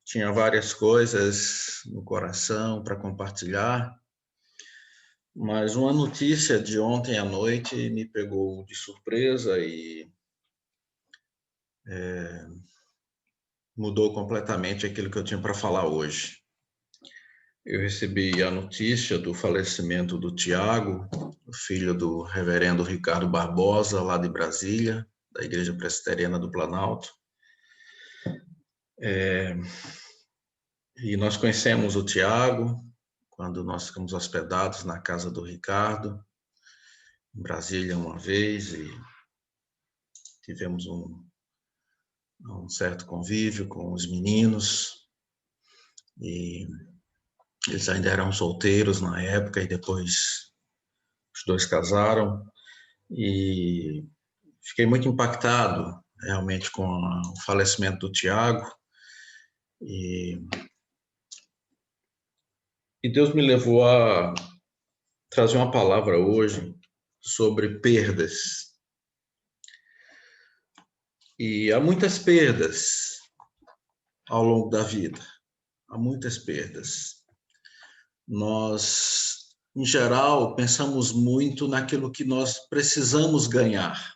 Tinha várias coisas no coração para compartilhar, mas uma notícia de ontem à noite me pegou de surpresa e mudou completamente aquilo que eu tinha para falar hoje. Eu recebi a notícia do falecimento do Tiago, o filho do reverendo Ricardo Barbosa, lá de Brasília, da Igreja Presbiteriana do Planalto. E nós conhecemos o Tiago quando nós ficamos hospedados na casa do Ricardo, em Brasília uma vez, e tivemos um certo convívio com os meninos, e eles ainda eram solteiros na época, e depois os dois casaram, e fiquei muito impactado realmente com o falecimento do Tiago, e Deus me levou a trazer uma palavra hoje sobre perdas. E há muitas perdas ao longo da vida, há muitas perdas. Nós, em geral, pensamos muito naquilo que nós precisamos ganhar.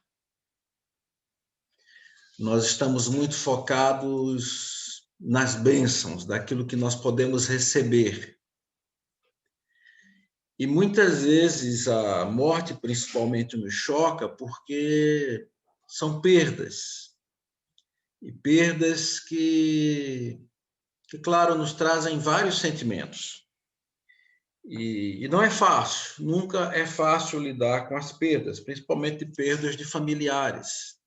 Nós estamos muito focados nas bênçãos, daquilo que nós podemos receber. E muitas vezes a morte, principalmente, nos choca porque são perdas. E perdas que, claro, nos trazem vários sentimentos. E não é fácil, nunca é fácil lidar com as perdas, principalmente perdas de familiares,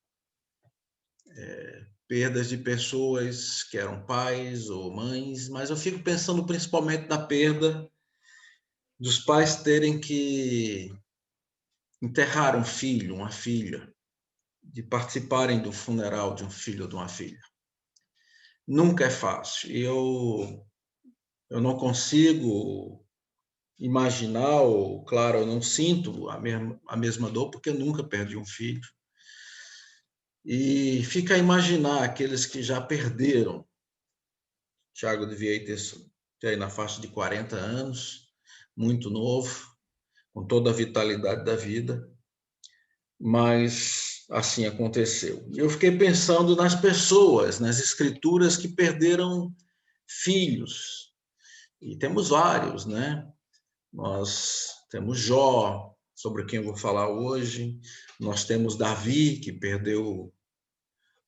perdas de pessoas que eram pais ou mães, mas eu fico pensando principalmente na perda dos pais terem que enterrar um filho, uma filha, de participarem do funeral de um filho ou de uma filha. Nunca é fácil. Eu não consigo imaginar, ou, claro, eu não sinto a mesma dor, porque eu nunca perdi um filho. E fica a imaginar aqueles que já perderam. Tiago devia ter aí na faixa de 40 anos, muito novo, com toda a vitalidade da vida, mas assim aconteceu. Eu fiquei pensando nas pessoas, nas escrituras que perderam filhos, e temos vários, né? Nós temos Jó, sobre quem eu vou falar hoje, nós temos Davi, que perdeu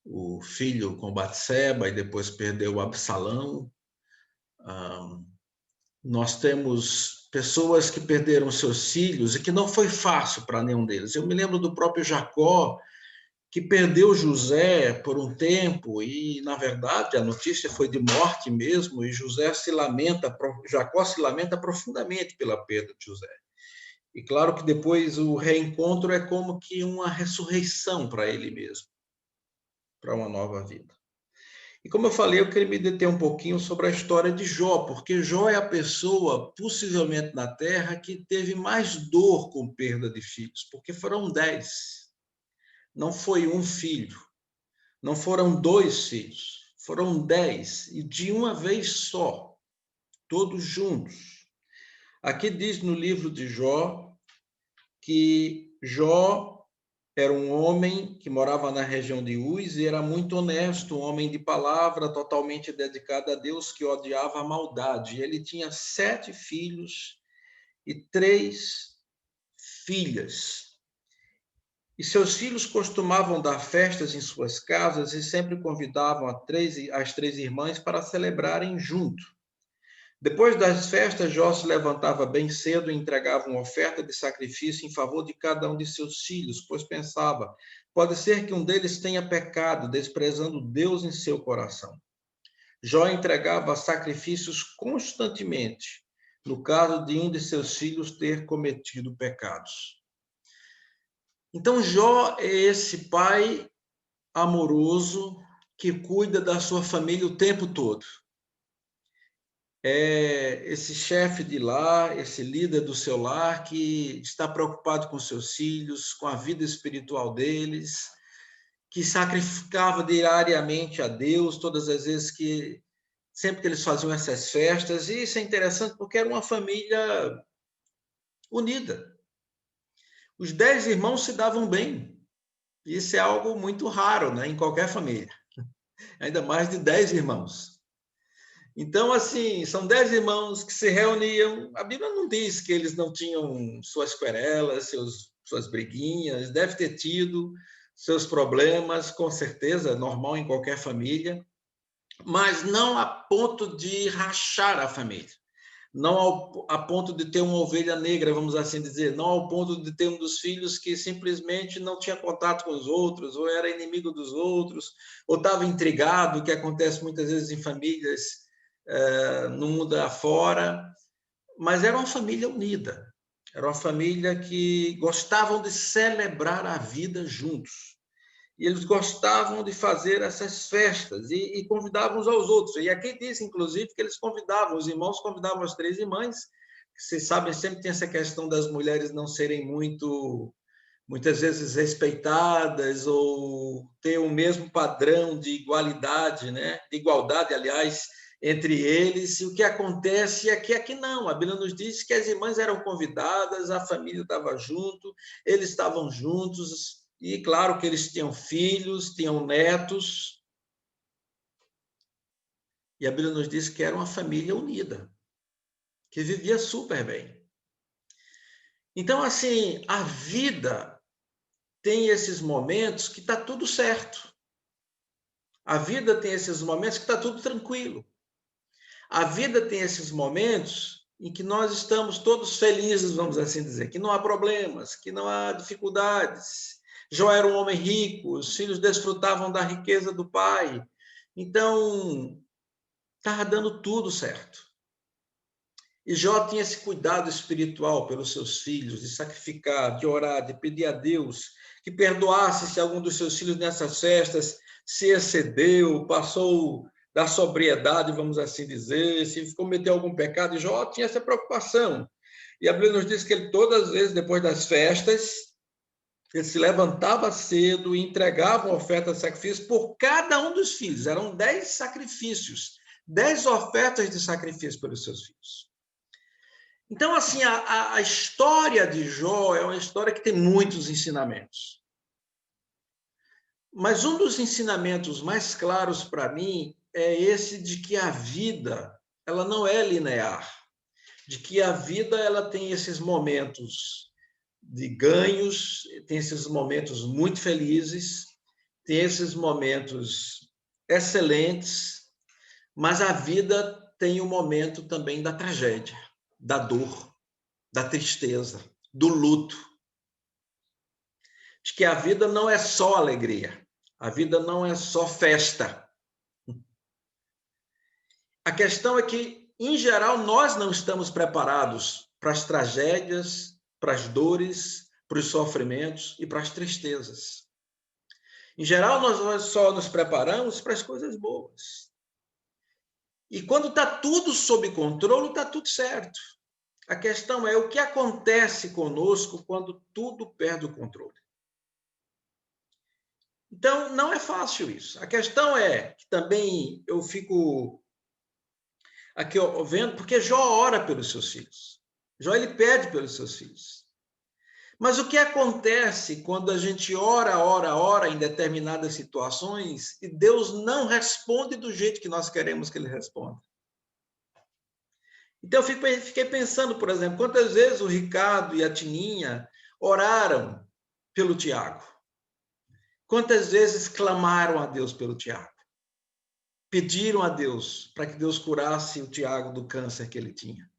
o filho com Batseba e depois perdeu Absalão. Nós temos pessoas que perderam seus filhos e que não foi fácil para nenhum deles. Eu me lembro do próprio Jacó, que perdeu José por um tempo e, na verdade, a notícia foi de morte mesmo, e Jacó se lamenta profundamente pela perda de José. E claro que depois o reencontro é como que uma ressurreição para ele mesmo, para uma nova vida. E como eu falei, eu queria me deter um pouquinho sobre a história de Jó, porque Jó é a pessoa, possivelmente na Terra, que teve mais dor com perda de filhos, porque foram 10. Não foi um filho, não foram 2 filhos, foram 10, e de uma vez só, todos juntos. Aqui diz no livro de Jó que Jó era um homem que morava na região de Uz e era muito honesto, um homem de palavra, totalmente dedicado a Deus, que odiava a maldade. Ele tinha 7 filhos e 3 filhas. E seus filhos costumavam dar festas em suas casas e sempre convidavam as 3 irmãs para celebrarem junto. Depois das festas, Jó se levantava bem cedo e entregava uma oferta de sacrifício em favor de cada um de seus filhos, pois pensava, pode ser que um deles tenha pecado, desprezando Deus em seu coração. Jó entregava sacrifícios constantemente, no caso de um de seus filhos ter cometido pecados. Então, Jó é esse pai amoroso que cuida da sua família o tempo todo. É esse chefe de lar, esse líder do seu lar que está preocupado com seus filhos, com a vida espiritual deles, que sacrificava diariamente a Deus, todas as vezes sempre que eles faziam essas festas, e isso é interessante porque era uma família unida. Os 10 irmãos se davam bem. Isso é algo muito raro, né, em qualquer família. Ainda mais de 10 irmãos. Então, assim, são 10 irmãos que se reuniam. A Bíblia não diz que eles não tinham suas querelas, suas briguinhas, deve ter tido seus problemas, com certeza, normal em qualquer família, mas não a ponto de rachar a família. Não a ponto de ter uma ovelha negra, vamos assim dizer, não ao ponto de ter um dos filhos que simplesmente não tinha contato com os outros, ou era inimigo dos outros, ou estava intrigado, que acontece muitas vezes em famílias no mundo afora, mas era uma família unida, era uma família que gostavam de celebrar a vida juntos. E eles gostavam de fazer essas festas e convidavam uns aos outros. E aqui diz, inclusive, que eles convidavam, os irmãos convidavam as 3 irmãs, que vocês sabem, sempre tem essa questão das mulheres não serem muitas vezes respeitadas ou ter o mesmo padrão de igualdade, né? De igualdade, aliás, entre eles. E o que acontece é que aqui não. A Bíblia nos diz que as irmãs eram convidadas, a família estava junto, eles estavam juntos, e claro que eles tinham filhos, tinham netos. E a Bíblia nos diz que era uma família unida, que vivia super bem. Então, assim, a vida tem esses momentos que está tudo certo. A vida tem esses momentos que está tudo tranquilo. A vida tem esses momentos em que nós estamos todos felizes, vamos assim dizer, que não há problemas, que não há dificuldades. Jó era um homem rico, os filhos desfrutavam da riqueza do pai. Então, estava dando tudo certo. E Jó tinha esse cuidado espiritual pelos seus filhos, de sacrificar, de orar, de pedir a Deus que perdoasse se algum dos seus filhos nessas festas se excedeu, passou da sobriedade, vamos assim dizer, se cometeu algum pecado. E Jó tinha essa preocupação. E a Bíblia nos diz que ele, todas as vezes, depois das festas, ele se levantava cedo e entregava uma oferta de sacrifício por cada um dos filhos. Eram 10 sacrifícios, 10 ofertas de sacrifício pelos seus filhos. Então, assim, a história de Jó é uma história que tem muitos ensinamentos. Mas um dos ensinamentos mais claros para mim é esse de que a vida, ela não é linear, de que a vida ela tem esses momentos de ganhos, tem esses momentos muito felizes, tem esses momentos excelentes, mas a vida tem o momento também da tragédia, da dor, da tristeza, do luto. De que a vida não é só alegria, a vida não é só festa. A questão é que, em geral, nós não estamos preparados para as tragédias, para as dores, para os sofrimentos e para as tristezas. Em geral, nós só nos preparamos para as coisas boas. E quando está tudo sob controle, está tudo certo. A questão é o que acontece conosco quando tudo perde o controle. Então, não é fácil isso. A questão é que também eu fico aqui vendo, porque Jó ora pelos seus filhos. Jó ele pede pelos seus filhos. Mas o que acontece quando a gente ora em determinadas situações e Deus não responde do jeito que nós queremos que ele responda? Então, eu fiquei pensando, por exemplo, quantas vezes o Ricardo e a Tininha oraram pelo Tiago? Quantas vezes clamaram a Deus pelo Tiago? Pediram a Deus para que Deus curasse o Tiago do câncer que ele tinha?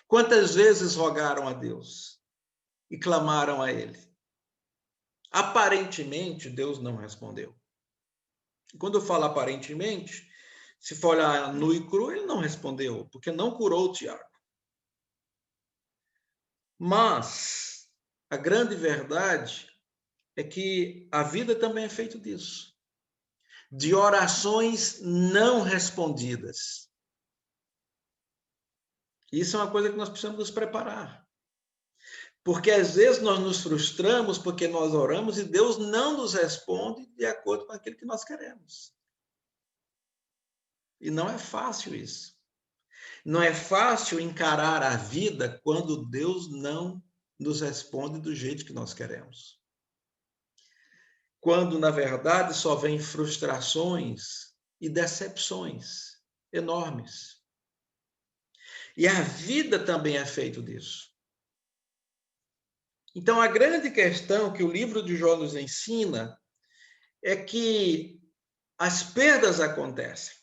Quantas vezes rogaram a Deus e clamaram a ele? Aparentemente, Deus não respondeu. E quando eu falo aparentemente, se for olhar nu e cru, ele não respondeu, porque não curou o Tiago. Mas a grande verdade é que a vida também é feita disso, de orações não respondidas. Isso é uma coisa que nós precisamos nos preparar. Porque às vezes nós nos frustramos porque nós oramos e Deus não nos responde de acordo com aquilo que nós queremos. E não é fácil isso. Não é fácil encarar a vida quando Deus não nos responde do jeito que nós queremos. Quando, na verdade, só vem frustrações e decepções enormes. E a vida também é feita disso. Então, a grande questão que o livro de Jó nos ensina é que as perdas acontecem,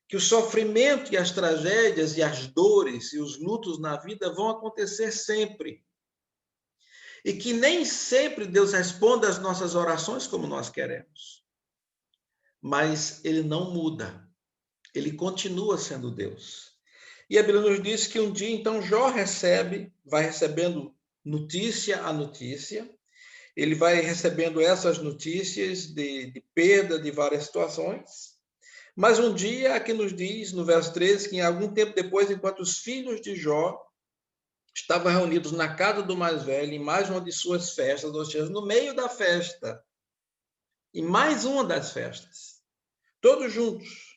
que o sofrimento e as tragédias e as dores e os lutos na vida vão acontecer sempre. E que nem sempre Deus responde às nossas orações como nós queremos. Mas ele não muda. Ele continua sendo Deus. E a Bíblia nos diz que um dia, então, Jó vai recebendo notícia a notícia, ele vai recebendo essas notícias de perda de várias situações, mas um dia, aqui nos diz, no verso 13, que em algum tempo depois, enquanto os filhos de Jó estavam reunidos na casa do mais velho, em mais uma de suas festas, ou seja, no meio da festa, em mais uma das festas, todos juntos,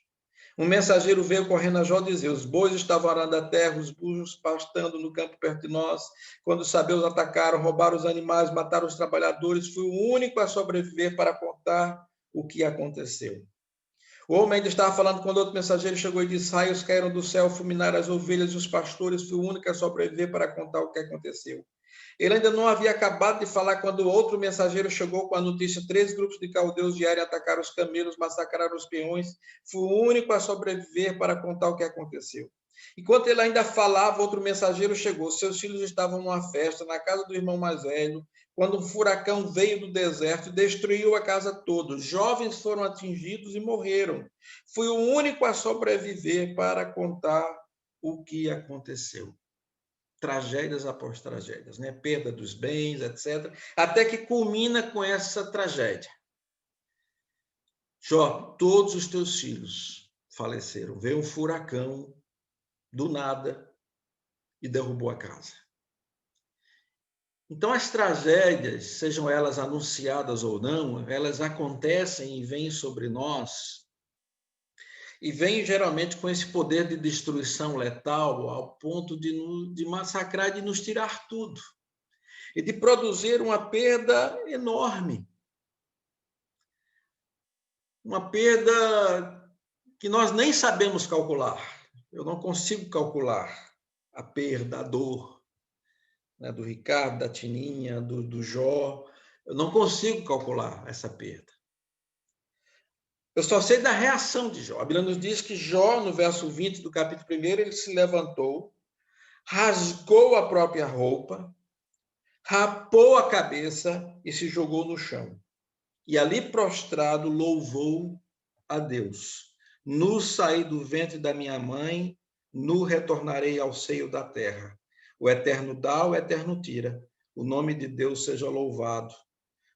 um mensageiro veio correndo a Jó dizer: os bois estavam arando a terra, os burros pastando no campo perto de nós. Quando os sabeus atacaram, roubaram os animais, mataram os trabalhadores. Fui o único a sobreviver para contar o que aconteceu. O homem ainda estava falando quando outro mensageiro chegou e disse: raios caíram do céu, fulminaram as ovelhas e os pastores. Fui o único a sobreviver para contar o que aconteceu. Ele ainda não havia acabado de falar quando outro mensageiro chegou com a notícia: 3 grupos de caldeus vieram atacar os camelos, massacraram os peões. Fui o único a sobreviver para contar o que aconteceu. Enquanto ele ainda falava, outro mensageiro chegou. Seus filhos estavam numa festa na casa do irmão mais velho, quando um furacão veio do deserto e destruiu a casa toda. Os jovens foram atingidos e morreram. Fui o único a sobreviver para contar o que aconteceu. Tragédias após tragédias, né? Perda dos bens, etc. Até que culmina com essa tragédia. Jó, todos os teus filhos faleceram. Veio um furacão do nada e derrubou a casa. Então, as tragédias, sejam elas anunciadas ou não, elas acontecem e vêm sobre nós, e vêm geralmente com esse poder de destruição letal, ao ponto de massacrar e de nos tirar tudo, e de produzir uma perda enorme. Uma perda que nós nem sabemos calcular. Eu não consigo calcular a perda, a dor, né, do Ricardo, da Tininha, do Jó. Eu não consigo calcular essa perda. Eu só sei da reação de Jó. A Bíblia nos diz que Jó, no verso 20 do capítulo 1, ele se levantou, rasgou a própria roupa, rapou a cabeça e se jogou no chão. E ali prostrado louvou a Deus. Nu saí do ventre da minha mãe, nu retornarei ao seio da terra. O eterno dá, o eterno tira. O nome de Deus seja louvado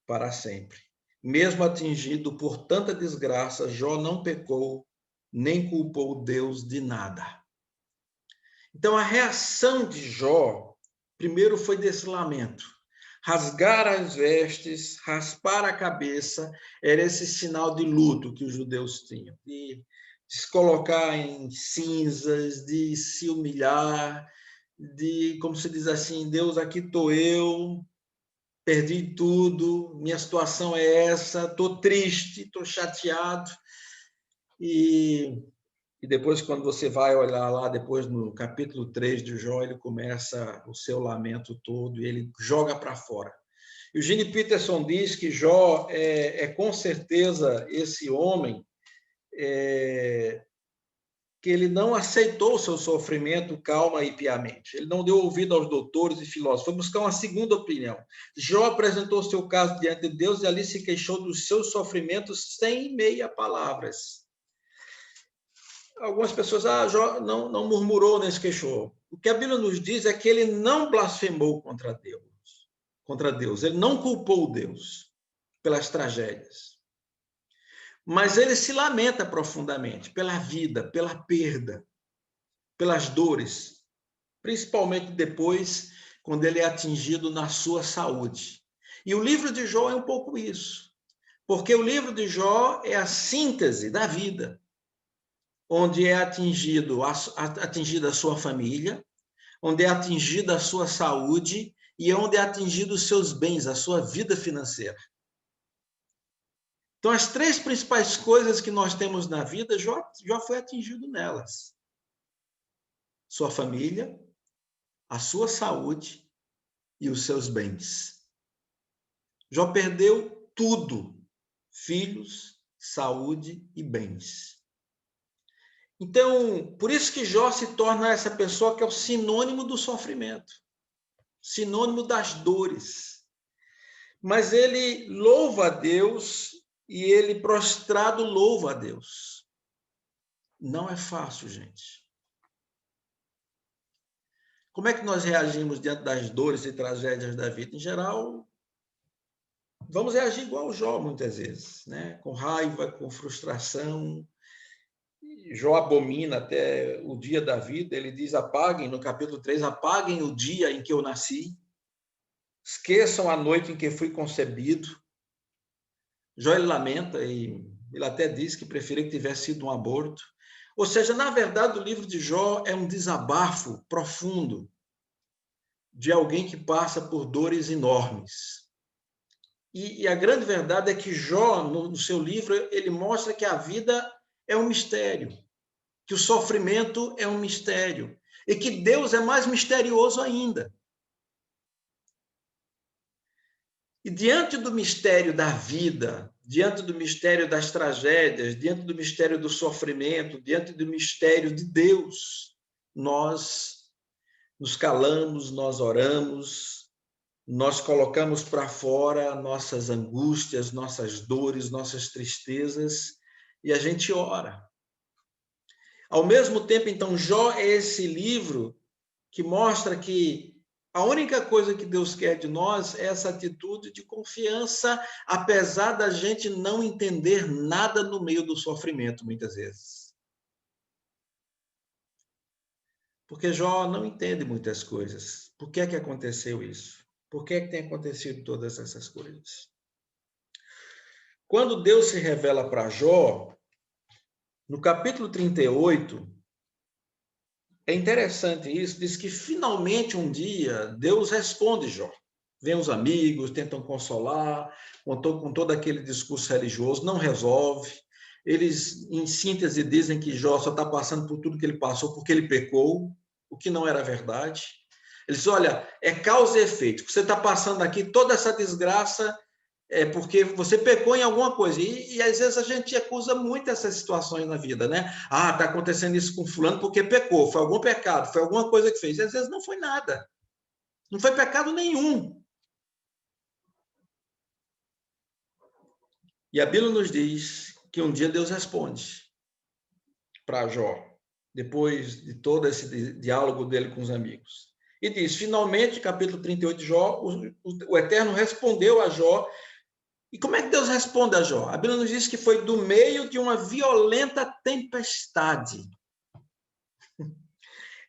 para sempre. Mesmo atingido por tanta desgraça, Jó não pecou, nem culpou Deus de nada. Então, a reação de Jó, primeiro foi desse lamento. Rasgar as vestes, raspar a cabeça, era esse sinal de luto que os judeus tinham, de se colocar em cinzas, de se humilhar, de, como se diz assim, Deus, aqui estou eu, perdi tudo, minha situação é essa, estou triste, estou chateado. E depois, quando você vai olhar lá, depois no capítulo 3 de Jó, ele começa o seu lamento todo e ele joga para fora. E o Gene Peterson diz que Jó é com certeza esse homem que ele não aceitou o seu sofrimento calma e piamente. Ele não deu ouvido aos doutores e filósofos, foi buscar uma segunda opinião. Jó apresentou seu caso diante de Deus e ali se queixou dos seus sofrimentos sem meia palavras. Algumas pessoas, Jó não murmurou nem se queixou. O que a Bíblia nos diz é que ele não blasfemou contra Deus. Ele não culpou Deus pelas tragédias. Mas ele se lamenta profundamente pela vida, pela perda, pelas dores, principalmente depois quando ele é atingido na sua saúde. E o livro de Jó é um pouco isso, porque o livro de Jó é a síntese da vida, onde é atingida a sua família, onde é atingida a sua saúde e onde é atingido os seus bens, a sua vida financeira. Então, as três principais coisas que nós temos na vida, Jó foi atingido nelas. Sua família, a sua saúde e os seus bens. Jó perdeu tudo: filhos, saúde e bens. Então, por isso que Jó se torna essa pessoa que é o sinônimo do sofrimento, sinônimo das dores. Mas ele louva a Deus e ele prostrado louva a Deus. Não é fácil, gente. Como é que nós reagimos diante das dores e tragédias da vida? Em geral, vamos reagir igual o Jó, muitas vezes, né? Com raiva, com frustração. Jó abomina até o dia da vida. Ele diz, apaguem, no capítulo 3, apaguem o dia em que eu nasci. Esqueçam a noite em que fui concebido. Jó, ele lamenta e ele até diz que preferia que tivesse sido um aborto. Ou seja, na verdade, o livro de Jó é um desabafo profundo de alguém que passa por dores enormes. E a grande verdade é que Jó, no seu livro, ele mostra que a vida é um mistério, que o sofrimento é um mistério e que Deus é mais misterioso ainda. E diante do mistério da vida, diante do mistério das tragédias, diante do mistério do sofrimento, diante do mistério de Deus, nós nos calamos, nós oramos, nós colocamos para fora nossas angústias, nossas dores, nossas tristezas, e a gente ora. Ao mesmo tempo, então, Jó é esse livro que mostra que a única coisa que Deus quer de nós é essa atitude de confiança, apesar da gente não entender nada no meio do sofrimento, muitas vezes. Porque Jó não entende muitas coisas. Por que é que aconteceu isso? Por que é que tem acontecido todas essas coisas? Quando Deus se revela para Jó, no capítulo 38, é interessante isso, diz que finalmente um dia Deus responde Jó. Vem os amigos, tentam consolar, com todo aquele discurso religioso, não resolve. Eles, em síntese, dizem que Jó só está passando por tudo que ele passou porque ele pecou, o que não era verdade. Eles dizem, olha, é causa e efeito. Você está passando aqui toda essa desgraça é porque você pecou em alguma coisa. E às vezes a gente acusa muito essas situações na vida, né? Ah, está acontecendo isso com fulano porque pecou, foi algum pecado, foi alguma coisa que fez. E às vezes não foi nada. Não foi pecado nenhum. E a Bíblia nos diz que um dia Deus responde para Jó, depois de todo esse diálogo dele com os amigos. E diz, finalmente, capítulo 38 de Jó, o Eterno respondeu a Jó. E como é que Deus responde a Jó? A Bíblia nos diz que foi do meio de uma violenta tempestade.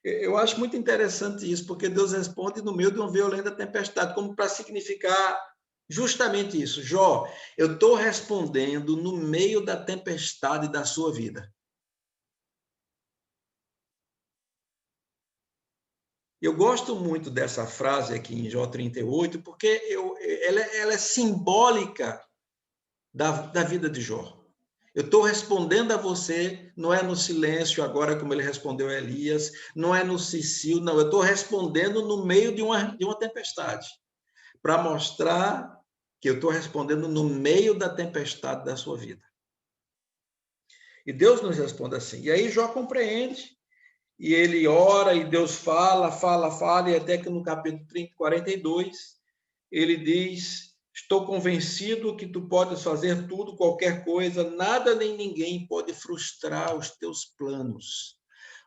Eu acho muito interessante isso, porque Deus responde no meio de uma violenta tempestade, como para significar justamente isso. Jó, eu estou respondendo no meio da tempestade da sua vida. Eu gosto muito dessa frase aqui em Jó 38, porque ela é simbólica da vida de Jó. Eu estou respondendo a você, não é no silêncio agora, como ele respondeu a Elias, não é no cicio, não. Eu estou respondendo no meio de uma tempestade, para mostrar que eu estou respondendo no meio da tempestade da sua vida. E Deus nos responde assim. E aí Jó compreende, e ele ora, e Deus fala, e até que no capítulo 42, ele diz... Estou convencido que tu podes fazer tudo, qualquer coisa, nada nem ninguém pode frustrar os teus planos.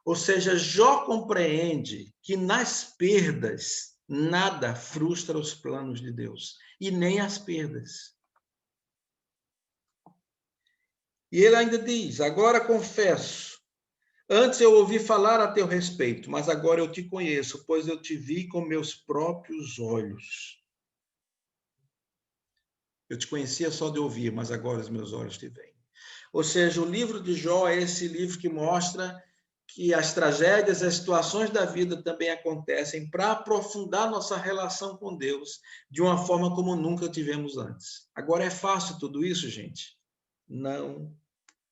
Ou seja, Jó compreende que nas perdas, nada frustra os planos de Deus, e nem as perdas. E ele ainda diz, agora confesso, Antes eu ouvi falar a teu respeito, mas agora eu te conheço, pois eu te vi com meus próprios olhos. Eu te conhecia só de ouvir, mas agora os meus olhos te veem. Ou seja, o livro de Jó é esse livro que mostra que as tragédias, as situações da vida também acontecem para aprofundar nossa relação com Deus de uma forma como nunca tivemos antes. Agora, é fácil tudo isso, gente? Não,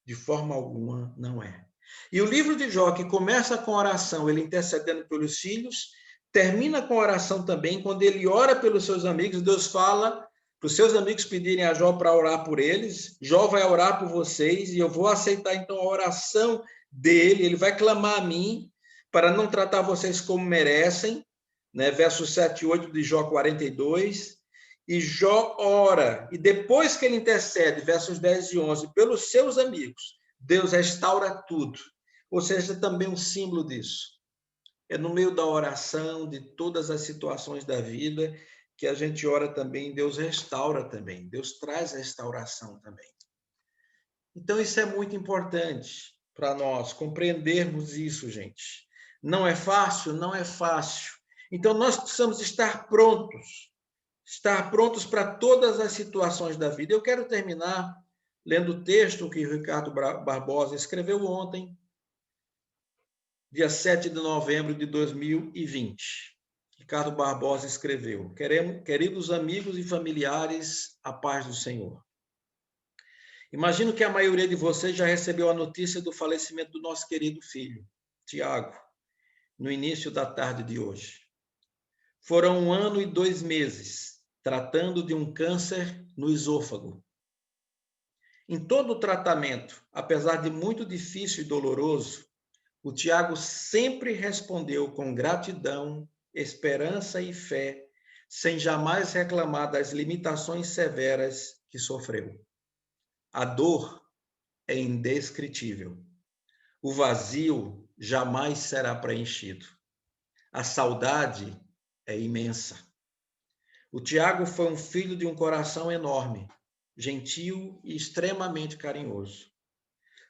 de forma alguma não é. E o livro de Jó, que começa com oração, ele intercedendo pelos filhos, termina com oração também, quando ele ora pelos seus amigos, Deus fala para os seus amigos pedirem a Jó para orar por eles, Jó vai orar por vocês, e eu vou aceitar então a oração dele, ele vai clamar a mim, para não tratar vocês como merecem, né? Versos 7 e 8 de Jó 42, e Jó ora, e depois que ele intercede, versos 10 e 11, pelos seus amigos, Deus restaura tudo. Ou seja, também um símbolo disso. É no meio da oração, de todas as situações da vida, que a gente ora também, Deus restaura também, Deus traz restauração também. Então, isso é muito importante para nós compreendermos isso, gente. Não é fácil? Não é fácil. Então, nós precisamos estar prontos para todas as situações da vida. Eu quero terminar lendo o texto que o Ricardo Barbosa escreveu ontem, dia 7 de novembro de 2020. Ricardo Barbosa escreveu: Queridos amigos e familiares, a paz do Senhor. Imagino que a maioria de vocês já recebeu a notícia do falecimento do nosso querido filho, Tiago, no início da tarde de hoje. Foram 1 ano e 2 meses tratando de um câncer no esôfago. Em todo o tratamento, apesar de muito difícil e doloroso, o Tiago sempre respondeu com gratidão, esperança e fé, sem jamais reclamar das limitações severas que sofreu. A dor é indescritível. O vazio jamais será preenchido. A saudade é imensa. O Tiago foi um filho de um coração enorme, gentil e extremamente carinhoso.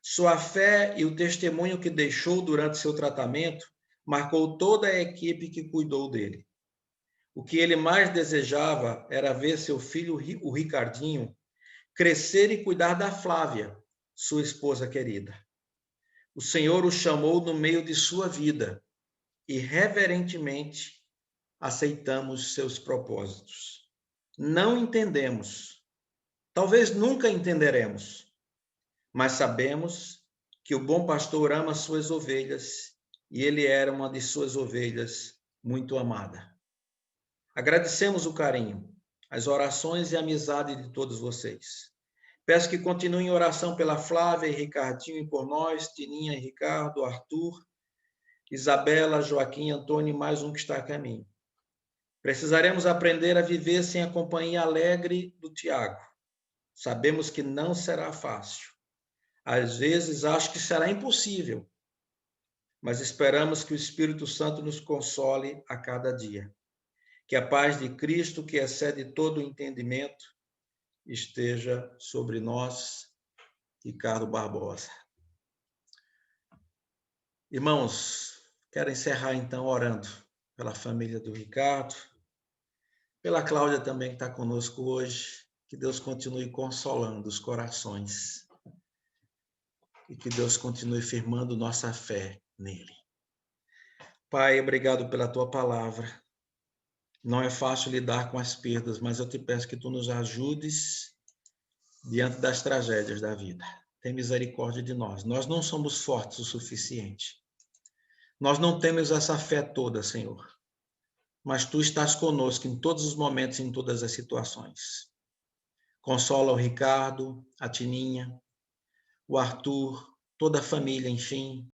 Sua fé e o testemunho que deixou durante seu tratamento marcou toda a equipe que cuidou dele. O que ele mais desejava era ver seu filho, o Ricardinho, crescer e cuidar da Flávia, sua esposa querida. O Senhor o chamou no meio de sua vida e reverentemente aceitamos seus propósitos. Não entendemos, talvez nunca entenderemos, mas sabemos que o bom pastor ama suas ovelhas e ele era uma de suas ovelhas muito amada. Agradecemos o carinho, as orações e a amizade de todos vocês. Peço que continuem em oração pela Flávia e Ricardinho e por nós, Tininha e Ricardo, Arthur, Isabela, Joaquim, Antônio e mais um que está a caminho. Precisaremos aprender a viver sem a companhia alegre do Tiago. Sabemos que não será fácil. Às vezes acho que será impossível, mas esperamos que o Espírito Santo nos console a cada dia. Que a paz de Cristo, que excede todo o entendimento, esteja sobre nós. Ricardo Barbosa. Irmãos, quero encerrar então orando pela família do Ricardo, pela Cláudia também que está conosco hoje, que Deus continue consolando os corações e que Deus continue firmando nossa fé nele. Pai, obrigado pela tua palavra. Não é fácil lidar com as perdas, mas eu te peço que tu nos ajudes diante das tragédias da vida. Tem misericórdia de nós. Nós não somos fortes o suficiente. Nós não temos essa fé toda, Senhor. Mas tu estás conosco em todos os momentos, em todas as situações. Consola o Ricardo, a Tininha, o Arthur, toda a família, enfim.